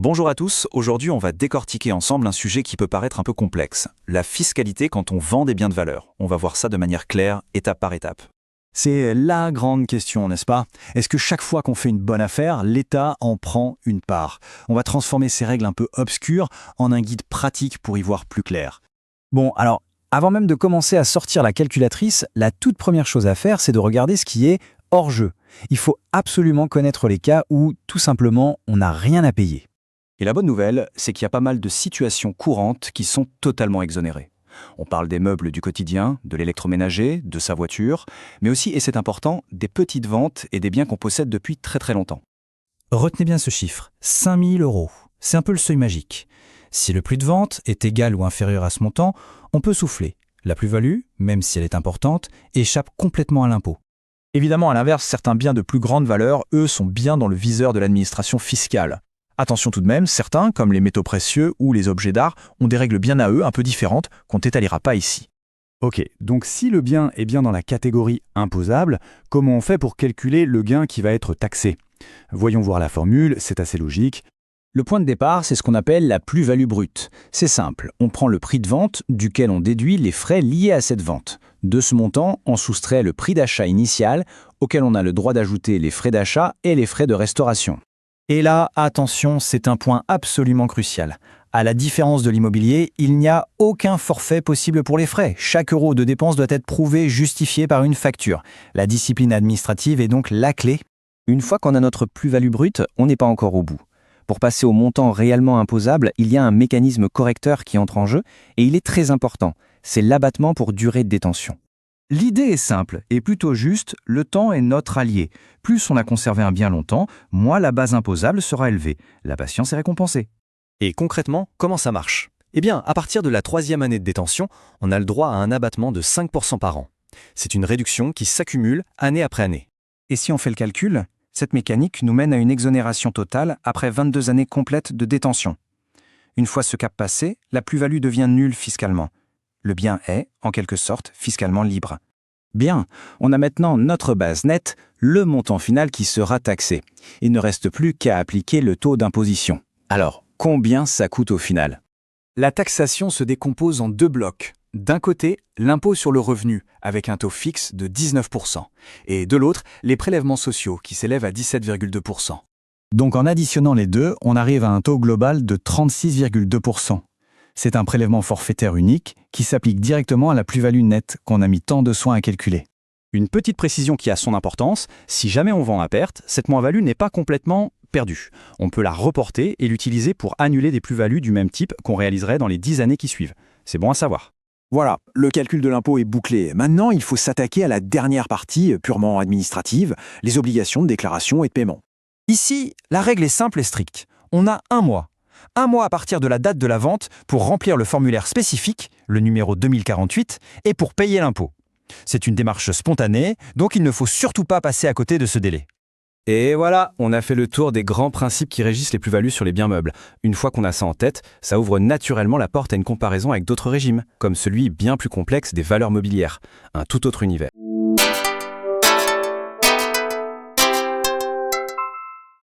Bonjour à tous, aujourd'hui on va décortiquer ensemble un sujet qui peut paraître un peu complexe, la fiscalité quand on vend des biens de valeur. On va voir ça de manière claire, étape par étape. C'est la grande question, n'est-ce pas? Est-ce que chaque fois qu'on fait une bonne affaire, l'État en prend une part? On va transformer ces règles un peu obscures en un guide pratique pour y voir plus clair. Bon, alors, avant même de commencer à sortir la calculatrice, la toute première chose à faire, c'est de regarder ce qui est hors jeu. Il faut absolument connaître les cas où, tout simplement, on n'a rien à payer. Et la bonne nouvelle, c'est qu'il y a pas mal de situations courantes qui sont totalement exonérées. On parle des meubles du quotidien, de l'électroménager, de sa voiture, mais aussi, et c'est important, des petites ventes et des biens qu'on possède depuis très très longtemps. Retenez bien ce chiffre, 5 000 €. C'est un peu le seuil magique. Si le prix de vente est égal ou inférieur à ce montant, on peut souffler. La plus-value, même si elle est importante, échappe complètement à l'impôt. Évidemment, à l'inverse, certains biens de plus grande valeur, eux, sont bien dans le viseur de l'administration fiscale. Attention tout de même, certains, comme les métaux précieux ou les objets d'art, ont des règles bien à eux, un peu différentes, qu'on ne t'étalira pas ici. Ok, donc si le bien est bien dans la catégorie imposable, comment on fait pour calculer le gain qui va être taxé? Voyons voir la formule, c'est assez logique. Le point de départ, c'est ce qu'on appelle la plus-value brute. C'est simple, on prend le prix de vente duquel on déduit les frais liés à cette vente. De ce montant, on soustrait le prix d'achat initial, auquel on a le droit d'ajouter les frais d'achat et les frais de restauration. Et là, attention, c'est un point absolument crucial. À la différence de l'immobilier, il n'y a aucun forfait possible pour les frais. Chaque euro de dépense doit être prouvé, justifié par une facture. La discipline administrative est donc la clé. Une fois qu'on a notre plus-value brute, on n'est pas encore au bout. Pour passer au montant réellement imposable, il y a un mécanisme correcteur qui entre en jeu et il est très important. C'est l'abattement pour durée de détention. L'idée est simple et plutôt juste, le temps est notre allié. Plus on a conservé un bien longtemps, moins la base imposable sera élevée. La patience est récompensée. Et concrètement, comment ça marche? Eh bien, à partir de la 3e année de détention, on a le droit à un abattement de 5% par an. C'est une réduction qui s'accumule année après année. Et si on fait le calcul, cette mécanique nous mène à une exonération totale après 22 années complètes de détention. Une fois ce cap passé, la plus-value devient nulle fiscalement. Le bien est, en quelque sorte, fiscalement libre. Bien, on a maintenant notre base nette, le montant final qui sera taxé. Il ne reste plus qu'à appliquer le taux d'imposition. Alors, combien ça coûte au final? La taxation se décompose en deux blocs. D'un côté, l'impôt sur le revenu, avec un taux fixe de 19%. Et de l'autre, les prélèvements sociaux, qui s'élèvent à 17,2%. Donc en additionnant les deux, on arrive à un taux global de 36,2%. C'est un prélèvement forfaitaire unique qui s'applique directement à la plus-value nette qu'on a mis tant de soin à calculer. Une petite précision qui a son importance, si jamais on vend à perte, cette moins-value n'est pas complètement perdue. On peut la reporter et l'utiliser pour annuler des plus-values du même type qu'on réaliserait dans les 10 années qui suivent. C'est bon à savoir. Voilà, le calcul de l'impôt est bouclé. Maintenant, il faut s'attaquer à la dernière partie, purement administrative, les obligations de déclaration et de paiement. Ici, la règle est simple et stricte. On a un mois. Un mois à partir de la date de la vente pour remplir le formulaire spécifique, le numéro 2048, et pour payer l'impôt. C'est une démarche spontanée, donc il ne faut surtout pas passer à côté de ce délai. Et voilà, on a fait le tour des grands principes qui régissent les plus-values sur les biens meubles. Une fois qu'on a ça en tête, ça ouvre naturellement la porte à une comparaison avec d'autres régimes, comme celui bien plus complexe des valeurs mobilières, un tout autre univers.